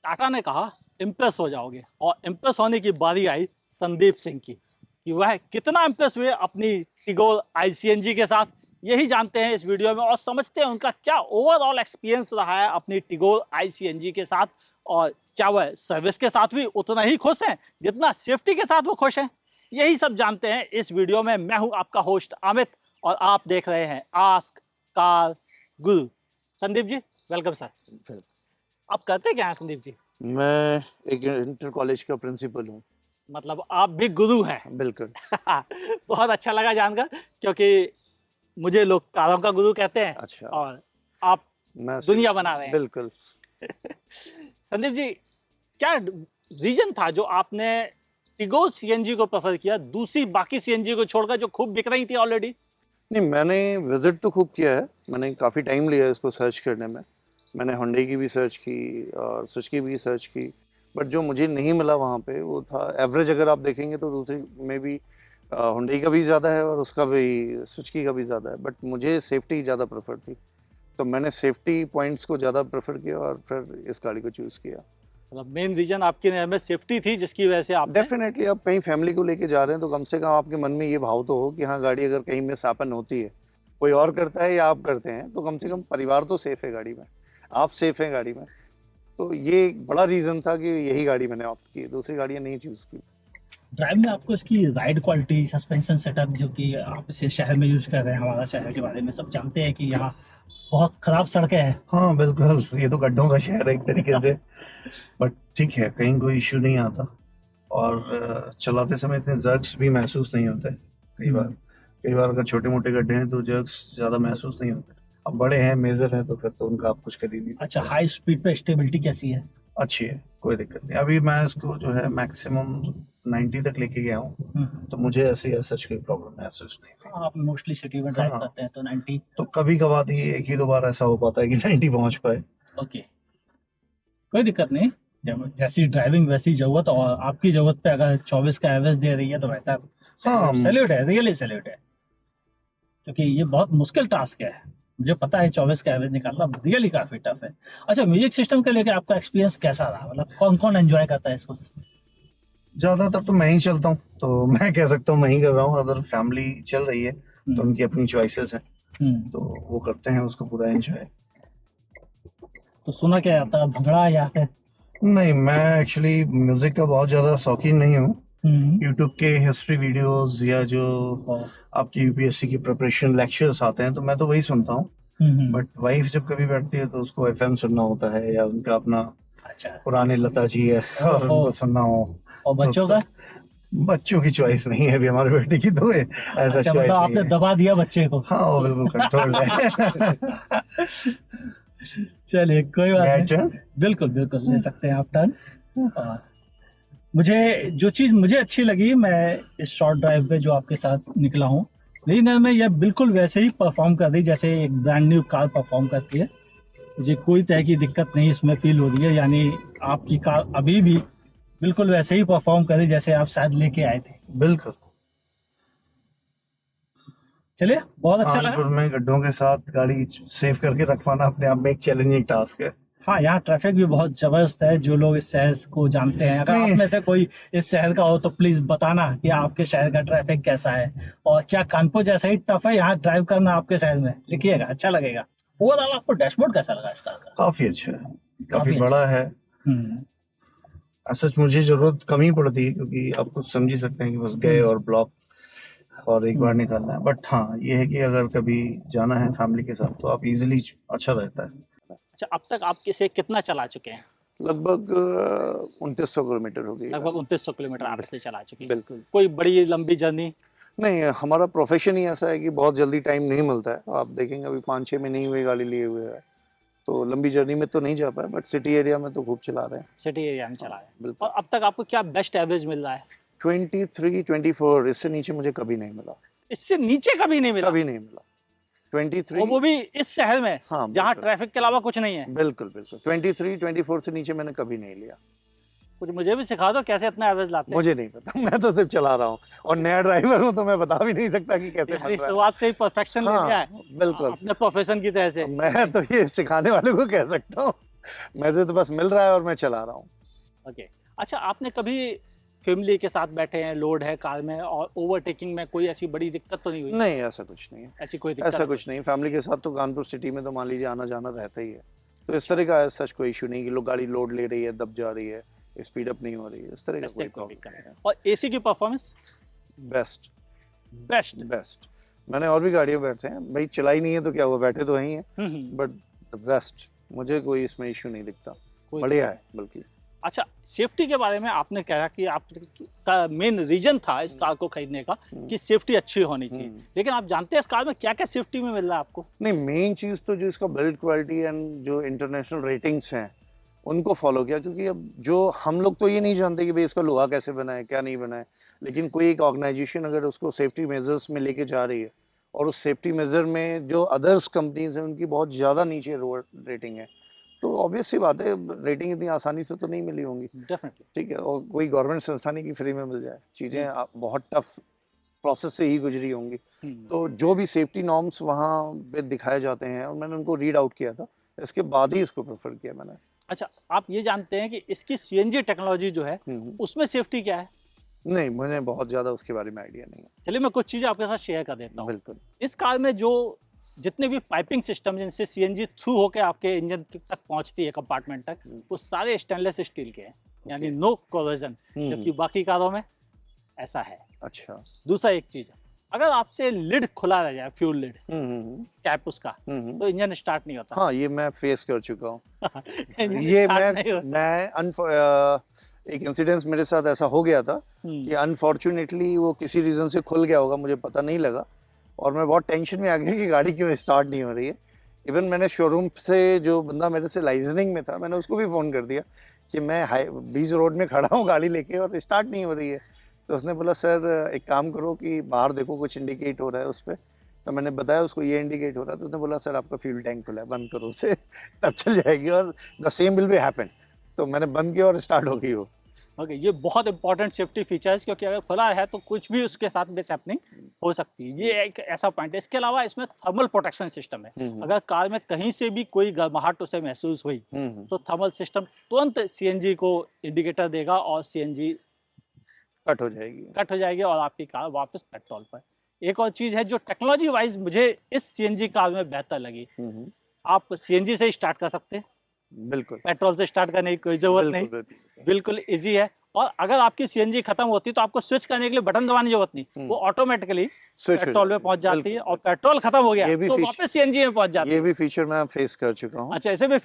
टाटा ने कहा इम्प्रेस हो जाओगे, और इम्प्रेस होने की बारी आई संदीप सिंह की कि वह कितना इम्प्रेस हुए अपनी टिगोर ICNG के साथ। यही जानते हैं इस वीडियो में और समझते हैं उनका क्या ओवरऑल एक्सपीरियंस रहा है अपनी टिगोर ICNG के साथ, और क्या वह सर्विस के साथ भी उतना ही खुश हैं जितना सेफ्टी के साथ वो खुश हैं। यही सब जानते हैं इस वीडियो में। मैं हूं आपका होस्ट अमित और आप देख रहे हैं आस्क कार गुरु। Sandeep ji welcome sir. आप करते क्या हैं संदीप जी? मैं एक इंटर कॉलेज का प्रिंसिपल हूँ। मतलब आप भी गुरु हैं? बिल्कुल। बहुत अच्छा लगा जानकर, क्योंकि मुझे लोग कारों का गुरु कहते हैं। अच्छा। और आप मैं दुनिया बना रहे हैं। बिल्कुल। संदीप जी, क्या रीजन था जो आपने टिगोर CNG को प्रेफर किया दूसरी बाकी CNG को छोड़कर जो खूब बिक रही थी ऑलरेडी? नहीं, मैंने विजिट तो खूब किया है, मैंने काफ़ी टाइम लिया इसको सर्च करने में। मैंने होंडा की भी सर्च की और सुजुकी भी सर्च की, बट जो मुझे नहीं मिला वहाँ पे वो था एवरेज। अगर आप देखेंगे तो दूसरी में भी होंडा का भी ज़्यादा है और उसका भी सुजुकी का भी ज़्यादा है, बट मुझे सेफ्टी ज़्यादा प्रेफर थी, तो मैंने सेफ्टी पॉइंट्स को ज़्यादा प्रेफर किया और फिर इस गाड़ी को चूज़ किया। मतलब मेन रीजन आपकी नज़र में सेफ्टी थी, जिसकी वजह से आप डेफिनेटली आप कहीं फैमिली को लेके जा रहे हैं तो कम से कम आपके मन में ये भाव तो हो कि हाँ, गाड़ी अगर कहीं मिस हैपन होती है, कोई और करता है या आप करते हैं, तो कम से कम परिवार तो सेफ है गाड़ी में, आप सेफ हैं गाड़ी में। तो ये एक बड़ा रीज़न था कि यही गाड़ी मैंने ऑप्ट की, दूसरी गाड़ियाँ नहीं चूज़ की। ड्राइव में आपको इसकी राइड क्वालिटी, सस्पेंशन सेटअप, जो कि आप इसे शहर में यूज कर रहे हैं, हमारा शहर के बारे में सब जानते हैं कि यहाँ बहुत खराब सड़कें हैं। हाँ बिल्कुल, ये तो गड्ढों का शहर है एक तरीके से, बट ठीक है, कहीं कोई इश्यू नहीं आता और चलाते समय इतने जर्क्स भी महसूस नहीं होते। कई बार अगर छोटे मोटे गड्ढे हैं तो जर्क्स ज़्यादा महसूस नहीं होते। अब बड़े हैं, मेजर है, तो फिर तो उनका आप कुछ कर ही नहीं सकते। अच्छा, हाई स्पीड पे स्टेबिलिटी कैसी है? अच्छी है, कोई दिक्कत नहीं। अभी मैं इसको जो है मैक्सिमम 90 तक लेके गया हूँ, तो मुझे ऐसी सच कोई प्रॉब्लम महसूस नहीं हुई। आप मोस्टली सिटी में ड्राइव हाँ। करते हैं तो 90? तो कभी कभार ही एक ही दो बार ऐसा हो पाता है कि 90 पहुंच पाए। ओके, कोई दिक्कत नहीं। जैसी ड्राइविंग वैसी जरूरत, और आपकी जरूरत पे अगर 24 का एवरेज दे रही है तो वैसा सैल्यूट है, रियली सैल्यूट है, क्योंकि ये बहुत मुश्किल टास्क है। मुझे पता है 24 का एवरेज निकालना रियली काफी टफ है। अच्छा, म्यूजिक सिस्टम के लेके आपका एक्सपीरियंस कैसा रहा? मतलब कौन कौन एंजॉय करता है इसको? ज्यादातर तो मैं ही चलता हूँ, तो मैं कह सकता हूँ मैं ही कर रहा हूँ। अगर फैमिली चल रही है तो उनकी अपनी चॉइसेस हैं, तो वो करते हैं उसको पूरा एंजॉय। तो सुना क्या जाता है, भंगड़ा या फिर? नहीं, मैं एक्चुअली म्यूजिक का बहुत ज्यादा शौकीन नहीं हूँ। यूट्यूब के हिस्ट्री वीडियोस या जो आपकी UPSC की प्रिपरेशन लेक्चर्स आते हैं तो मैं तो वही सुनता हूँ, बट वाइफ जब कभी बैठती है तो उसको FM सुनना होता है या उनका अपना पुराने लता जी है और उनको सुनना हो। और बच्चों का? बच्चों की चॉइस नहीं है अभी हमारे बेटे की, तो ऐसा अच्छा, चॉइस आपने दबा दिया बच्चे को? हाँ, वो बिल्कुल कंट्रोल है। चलिए, कोई बात नहीं, बिल्कुल बिल्कुल ले सकते हैं आप टर्न। मुझे जो चीज़ मुझे अच्छी लगी, मैं इस शॉर्ट ड्राइव पे जो आपके साथ निकला हूँ, लेकिन मैं ये बिल्कुल वैसे ही परफॉर्म कर रही जैसे एक ब्रांड न्यू कार परफॉर्म करती है। मुझे कोई तरह की दिक्कत नहीं इसमें फील हो रही है, यानी आपकी कार अभी भी बिल्कुल वैसे ही परफॉर्म कर रही जैसे आप शायद लेके आए थे। बिल्कुल। चलिए, बहुत अच्छा लगा। कानपुर में गड्ढों के साथ गाड़ी सेव करके रख पाना अपने आप में एक चैलेंजिंग टास्क है। हाँ, यहाँ ट्रैफिक भी बहुत जबरदस्त है। जो लोग इस शहर को जानते हैं, अगर आप में से कोई इस शहर का हो तो प्लीज बताना कि आपके शहर का ट्रैफिक कैसा है, और क्या कानपुर जैसा ही टफ है यहाँ ड्राइव करना आपके शहर में? लिखिएगा, अच्छा लगेगा। ओवरऑल आपको डैशबोर्ड कैसा लगा इस कार का? काफी अच्छा है, काफी बड़ा है। सच मुझे जरूरत कम ही पड़ती है, क्योंकि आप कुछ समझ ही सकते हैं कि बस गए और ब्लॉक और एक बार निकालना है। बट हाँ, ये है कि अगर कभी जाना है फैमिली के साथ तो आप इजीली, अच्छा रहता है। अच्छा, अब तक आप किसे कितना चला चुके हैं? लगभग 2900 किलोमीटर हो गई। लगभग 2900 किलोमीटर आप से चला चुके हैं। बिल्कुल। कोई बड़ी लंबी जर्नी? नहीं, हमारा प्रोफेशन ही ऐसा है कि बहुत जल्दी टाइम नहीं मिलता है। आप देखेंगे अभी 5-6 महीने ही हुए गाड़ी लिए हुए है, तो लंबी जर्नी में तो नहीं जा पाए, बट सिटी एरिया में तो खूब चला रहे हैं। सिटी एरिया में चला है, बिल्कुल। और अब तक आपको क्या बेस्ट एवरेज मिल रहा है? 23-24, इससे नीचे मुझे कभी नहीं मिला। इससे नीचे कभी नहीं मिला? कभी नहीं मिला। 23, और वो भी इस शहर में, हाँ, जहाँ ट्रैफिक के अलावा कुछ नहीं है। बिल्कुल बिल्कुल। 23-24 से नीचे मैंने कभी नहीं लिया। कुछ मुझे भी सिखा दो कैसे इतना एवरेज लाते हैं। मुझे नहीं पता, मैं तो सिर्फ चला रहा हूँ और नया ड्राइवर हूँ, तो मैं बता भी नहीं सकता कि कैसे बन रहा है। शुरुआत से ही परफेक्शन ले लिया है। बिल्कुल, अपने प्रोफेशन की तरह से। मैं तो ये सिखाने वाले को कह सकता हूँ मुझे तो बस मिल रहा है और मैं चला रहा हूँ। ओके। अच्छा, आपने कभी फैमिली के साथ बैठे हैं, लोड है कार में और ओवरटेकिंग में कोई ऐसी बड़ी दिक्कत तो नहीं हुई? नहीं, ऐसा कुछ नहीं है। ऐसी कोई दिक्कत ऐसा कुछ नहीं, फैमिली के साथ तो कानपुर सिटी में तो मान लीजिए आना जाना रहता ही है। तो इस तरह का सच कोई इशू नहीं कि लोग गाड़ी लोड ले रही है, दब जा रही है, स्पीड अप नहीं हो रही है, इस तरह का ऐसी कोई कोई दिक्कत प्रॉब्लम नहीं है। और एसी की परफॉर्मेंस बेस्ट बेस्ट? बेस्ट। मैंने और भी गाड़ियों में बैठे हैं भाई, चलाई नहीं है तो क्या हुआ, बैठे तो वहीं हैं, हम्म। But the best. मुझे कोई इसमें इशू नहीं दिखता, कोई बढ़िया है बल्कि। अच्छा, सेफ्टी के बारे में आपने कहा कि आपका मेन रीजन था इस कार को खरीदने का कि सेफ्टी अच्छी होनी चाहिए, लेकिन आप जानते हैं इस कार में क्या क्या सेफ्टी में मिल रहा है आपको? नहीं, मेन चीज़ तो जो इसका बिल्ड क्वालिटी एंड जो इंटरनेशनल रेटिंग्स हैं उनको फॉलो किया, क्योंकि अब जो हम लोग तो ये नहीं जानते कि भाई इसका लोहा कैसे बना है, क्या नहीं बना है, लेकिन कोई एक ऑर्गेनाइजेशन अगर उसको सेफ्टी मेजर्स में लेके जा रही है और उस सेफ्टी मेजर में जो अदर्स कंपनीज हैं उनकी बहुत ज़्यादा नीचे रेटिंग है, तो ऑब्वियस सी बात है रेटिंग इतनी आसानी से तो नहीं मिली होंगी। डेफिनेटली। ठीक है, और कोई गवर्नमेंट संस्था नहीं कि फ्री में मिल जाए, चीज़ें बहुत टफ प्रोसेस से ही गुजरी होंगी। तो जो भी सेफ्टी नॉर्म्स वहाँ पे दिखाए जाते हैं और मैंने उनको रीड आउट किया था, इसके बाद ही इसको प्रेफर किया मैंने। अच्छा, आप ये जानते हैं कि इसकी सीएनजी टेक्नोलॉजी जो है उसमें सेफ्टी क्या है? नहीं, मुझे बहुत ज़्यादा उसके बारे में आइडिया नहीं है। चलिए मैं कुछ चीज़ें आपके साथ शेयर कर देता हूँ। बिल्कुल। इस कार में जो जितने भी पाइपिंग सिस्टम जिनसे सीएनजी थ्रू होकर आपके इंजन तक पहुंचती है कंपार्टमेंट तक, वो सारे स्टेनलेस स्टील के हैं, यानी नो कोरोजन, जबकि बाकी कारों में ऐसा है। अच्छा। दूसरा एक चीज़, अगर आपसे लिड खुला रह जाए, फ्यूल लिड कैप उसका, तो इंजन स्टार्ट नहीं होता। हाँ, ये मैं फेस कर चुका हूँ। इंजन ये स्टार्ट नहीं होता। एक इंसिडेंस मेरे साथ ऐसा हो गया था कि अनफॉर्चुनेटली वो किसी रीज़न से खुल गया होगा, मुझे पता नहीं लगा, और मैं बहुत टेंशन में आ गया कि गाड़ी क्यों स्टार्ट नहीं हो रही है। इवन मैंने शोरूम से जो बंदा मेरे से लाइजनिंग में था, मैंने उसको भी फ़ोन कर दिया कि मैं बीच रोड में खड़ा हूँ गाड़ी लेके और स्टार्ट नहीं हो रही है। तो उसने बोला सर एक काम करो कि बाहर देखो कुछ इंडिकेट हो रहा है उस पर। तो मैंने बताया उसको ये इंडिकेट हो रहा है, तो उसने बोला सर आपका फ्यूल टैंक खुला है, बंद करो उसे तब चल जाएगी और the same will be happen. तो मैंने बंद किया और स्टार्ट हो गई वो। ओके, ये बहुत इंपॉर्टेंट सेफ्टी फीचर्स, क्योंकि अगर खुला है तो कुछ भी उसके साथ मिसहैपनिंग हो सकती है। ये एक ऐसा पॉइंट है। इसके अलावा इसमें थर्मल प्रोटेक्शन सिस्टम है। अगर कार में कहीं से भी कोई गर्माहट उसे महसूस हुई तो थर्मल सिस्टम तुरंत सीएनजी को इंडिकेटर देगा और सीएनजी कट हो जाएगी और आपकी कार वापस पेट्रोल पर। एक और चीज़ है जो टेक्नोलॉजी वाइज मुझे इस सीएनजी कार में बेहतर लगी, आप सीएनजी से ही स्टार्ट कर सकते हैं, बिल्कुल, पेट्रोल से स्टार्ट करने की कोई जरूरत नहीं, बिल्कुल इजी है। और अगर आपकी सीएनजी खत्म होती है तो आपको स्विच करने के लिए बटन दबाने की जरूरत नहीं, वो ऑटोमेटिकली पेट्रोल में पहुंच जाती है, और पेट्रोल खत्म हो गया तो वापस सीएनजी में पहुंच जाती है। ये भी फीचर मैं फेस कर चुका हूँ। अच्छा, इसे भी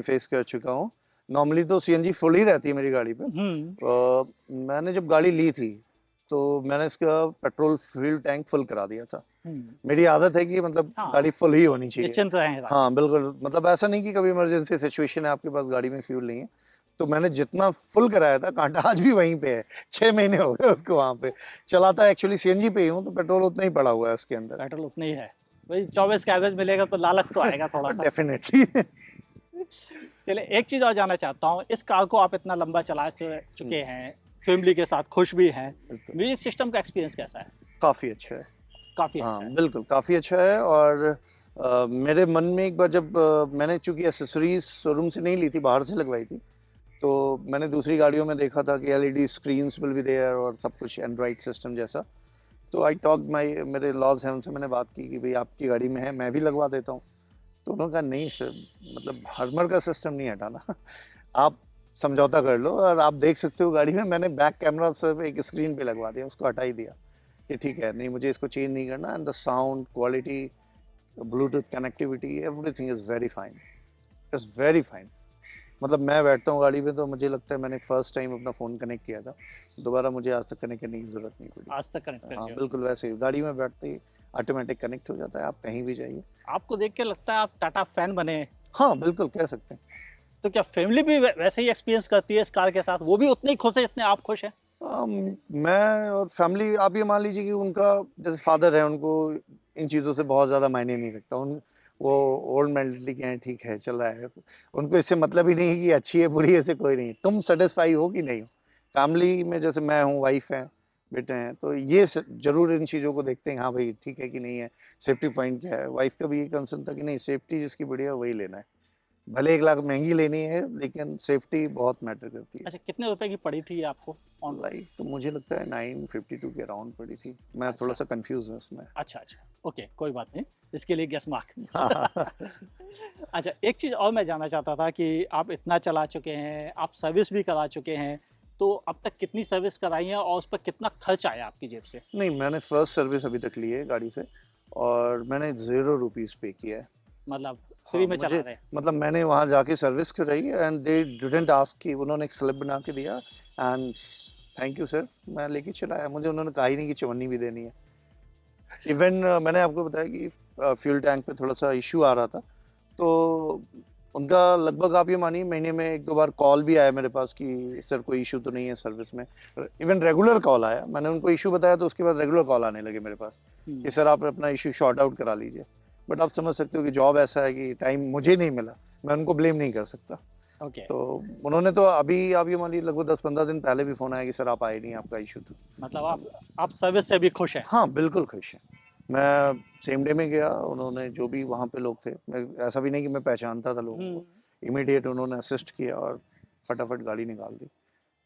फेस कर चुका हूँ। नॉर्मली तो सीएनजी फुल ही रहती है मेरी गाड़ी पे। मैंने जब गाड़ी ली थी तो मैंने इसका पेट्रोल फ्यूल टैंक फुल करा दिया था। मेरी आदत है कि मतलब गाड़ी फुल ही होनी चाहिए। निश्चिंत रहें। हाँ बिल्कुल, मतलब ऐसा नहीं कि कभी इमरजेंसी सिचुएशन है आपके पास गाड़ी में फ्यूल नहीं है, तो मैंने जितना फुल कराया था, कांटा आज भी वहीं पे है, 6 महीने हो गए उसको वहाँ पे। चलाता एक्चुअली सीएनजी पे ही हूँ, तो पेट्रोल उतना ही पड़ा हुआ है उसके अंदर। पेट्रोल उतना ही है भाई, 24 का एवरेज मिलेगा तो लालच तो आएगा थोड़ा सा। डेफिनेटली। चलिए एक चीज़ और जानना चाहता हूँ, इस कार को आप इतना लंबा चला चुके हैं, फैमिली के साथ खुश भी हैं, म्यूजिक सिस्टम का एक्सपीरियंस कैसा है? काफ़ी अच्छा है। काफ़ी हाँ अच्छा है। बिल्कुल, काफ़ी अच्छा है। और मेरे मन में एक बार जब मैंने चूंकि एसेसरीज शोरूम से नहीं ली थी, बाहर से लगवाई थी, तो मैंने दूसरी गाड़ियों में देखा था कि LED screens will be there और सब कुछ एंड्रॉइड सिस्टम जैसा। तो आई टॉक मेरे लॉज हैं, उनसे मैंने बात की कि भाई आपकी गाड़ी में है, मैं भी लगवा देता हूँ। तो उन्होंने कहा नहीं सर, मतलब हर्मर का सिस्टम नहीं हटाना, आप समझौता कर लो और आप देख सकते हो गाड़ी में। मैंने बैक कैमरा सिर्फ एक स्क्रीन पे लगवा दिया, उसको हटा ही दिया कि ठीक है, नहीं मुझे इसको चेंज नहीं करना। And the sound quality, Bluetooth connectivity, everything is very fine, it's very fine. मतलब मैं बैठता हूँ गाड़ी में तो मुझे लगता है मैंने फर्स्ट टाइम अपना फ़ोन कनेक्ट किया था, दोबारा मुझे आज तक कनेक्ट करने की ज़रूरत नहीं पड़ी। आज तक कनेक्ट हाँ कर बिल्कुल, वैसे ही गाड़ी में बैठते ही ऑटोमेटिक कनेक्ट हो जाता है, आप कहीं भी जाइए। आपको देख के लगता है आप टाटा फैन बने हैं। हाँ बिल्कुल, कह सकते हैं। तो क्या फैमिली भी वैसे ही एक्सपीरियंस करती है इस कार के साथ, वो भी उतने ही खुश है जितने आप खुश हैं? मैं और फैमिली, आप ये मान लीजिए कि उनका जैसे फादर है, उनको इन चीज़ों से बहुत ज़्यादा मायने नहीं रखता। वो ओल्ड मेंटालिटी के हैं, ठीक है चल रहा है, उनको इससे मतलब ही नहीं है कि अच्छी है बुरी है, ऐसे कोई नहीं। तुम सेटिस्फाई हो कि नहीं हो। फैमिली में जैसे मैं हूँ, वाइफ है, बेटे हैं, तो ये जरूर इन चीज़ों को देखते हैं, हाँ भाई ठीक है कि नहीं है, सेफ्टी पॉइंट क्या है। वाइफ का भी ये कंसर्न था कि नहीं, सेफ्टी जिसकी बढ़िया वही लेना है। भले 1 लाख महंगी लेनी है लेकिन सेफ्टी बहुत मैटर करती है। अच्छा, कितने रुपए की पड़ी थी ये आपको ऑनलाइन? लाइक तो मुझे लगता है 952 के अराउंड पड़ी थी। मैं थोड़ा सा कंफ्यूज हूँ इसमें। अच्छा, ओके, कोई बात नहीं, इसके लिए गेस मार्क। अच्छा, एक चीज़ और मैं जानना चाहता था कि आप इतना चला चुके हैं, आप सर्विस भी करा चुके हैं, तो अब तक कितनी सर्विस कराई है और उस पर कितना खर्च आया आपकी जेब से? नहीं, मैंने फर्स्ट सर्विस अभी तक ली है गाड़ी से और मैंने 0 रुपीज़ पे किया है। मतलब फ्री में चला रहे हैं? मतलब मैंने वहाँ जाके सर्विस कराई एंड दे डिडंट आस्क कि उन्होंने एक स्लिप बना के दिया एंड थैंक यू सर, मैं लेके चलाया। मुझे उन्होंने कहा ही नहीं कि चवन्नी भी देनी है। इवन मैंने आपको बताया कि फ्यूल टैंक पे थोड़ा सा इशू आ रहा था, तो उनका लगभग आप ये मानिए महीने में 1-2 बार कॉल भी आया मेरे पास कि सर कोई इशू तो नहीं है सर्विस में। इवन रेगुलर कॉल आया, मैंने उनको इशू बताया तो उसके बाद रेगुलर कॉल आने लगे मेरे पास कि सर आप अपना इशू शॉर्ट आउट करा लीजिए। बट आप समझ सकते हो कि जॉब ऐसा है कि टाइम मुझे नहीं मिला, मैं उनको ब्लेम नहीं कर सकता। ओके। तो उन्होंने तो अभी आप ये मान लीजिए लगभग 10-15 दिन पहले भी फ़ोन आया कि सर आप आए नहीं, आपका इशू था। मतलब आप सर्विस से भी खुश हैं? हाँ, बिल्कुल खुश हैं। मैं सेम डे में गया, उन्होंने जो भी वहाँ पे लोग थे, मैं ऐसा भी नहीं कि मैं पहचानता था लोगों को, इमीडिएट उन्होंने असिस्ट किया और फटाफट गाड़ी निकाल दी।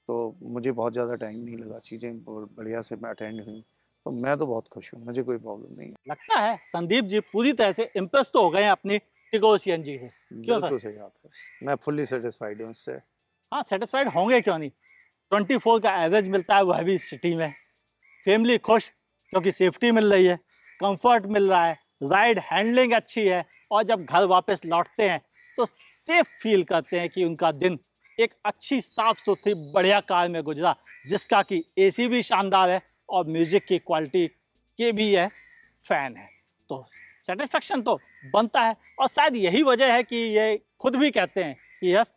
तो मुझे बहुत ज़्यादा टाइम नहीं लगा, चीज़ें बढ़िया से मैं अटेंड हुई, तो मैं तो बहुत खुश हूँ, मुझे कोई प्रॉब्लम नहीं है। लगता है संदीप जी पूरी तरह से इम्प्रेस तो हो गए हैं अपनी टिगोर सीएनजी से, क्यों सर? बिल्कुल सही बात है, मैं फुल्ली सेटिस्फाइड हूँ इससे। हाँ, सेटिस्फाइड होंगे क्यों नहीं। 24 का एवरेज मिलता है, वह भी सिटी में। फैमिली खुश क्योंकि सेफ्टी मिल रही है, कंफर्ट मिल रहा है, राइड हैंडलिंग अच्छी है, और जब घर वापस लौटते हैं तो सेफ फील करते हैं कि उनका दिन एक अच्छी साफ सुथरी बढ़िया कार में गुजरा, जिसका कि एसी भी शानदार है और म्यूजिक की क्वालिटी के भी है फैन है। तो सेटिस्फेक्शन तो बनता है, और शायद यही वजह है कि ये खुद भी कहते हैं कि यस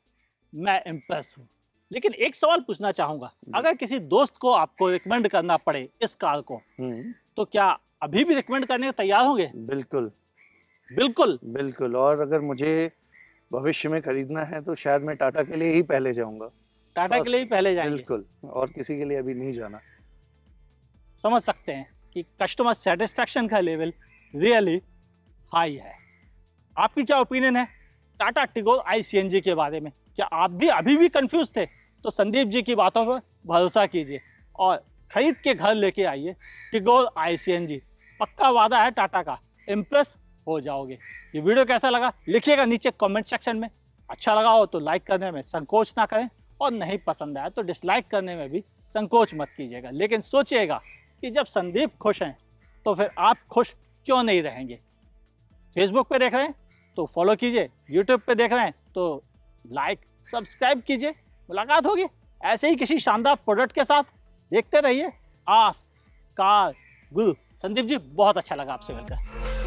मैं इम्प्रेस हूँ। लेकिन एक सवाल पूछना चाहूँगा, अगर किसी दोस्त को आपको रिकमेंड करना पड़े इस कार को, तो क्या अभी भी रिकमेंड करने को तैयार होंगे? बिल्कुल बिल्कुल। बिल्कुल, और अगर मुझे भविष्य में खरीदना है तो शायद मैं टाटा के लिए ही पहले जाऊंगा। टाटा के लिए ही पहले जाएंगे? बिल्कुल, और किसी के लिए अभी नहीं जाना। समझ सकते हैं कि कस्टमर सेटिस्फेक्शन का लेवल रियली हाई है। आपकी क्या ओपिनियन है टाटा टिगोर ICNG के बारे में? क्या आप भी अभी भी कंफ्यूज थे? तो संदीप जी की बातों पर भरोसा कीजिए और खरीद के घर लेके आइए टिगोर ICNG। पक्का वादा है टाटा का, इम्प्रेस हो जाओगे। ये वीडियो कैसा लगा लिखिएगा नीचे कमेंट सेक्शन में। अच्छा लगा हो तो लाइक करने में संकोच ना करें, और नहीं पसंद आया तो डिसलाइक करने में भी संकोच मत कीजिएगा। लेकिन सोचिएगा कि जब संदीप खुश हैं तो फिर आप खुश क्यों नहीं रहेंगे। फेसबुक पे देख रहे हैं तो फॉलो कीजिए, यूट्यूब पे देख रहे हैं तो लाइक सब्सक्राइब कीजिए। मुलाकात होगी ऐसे ही किसी शानदार प्रोडक्ट के साथ। देखते रहिए आस कार गुरु। संदीप जी बहुत अच्छा लगा आपसे मिलकर।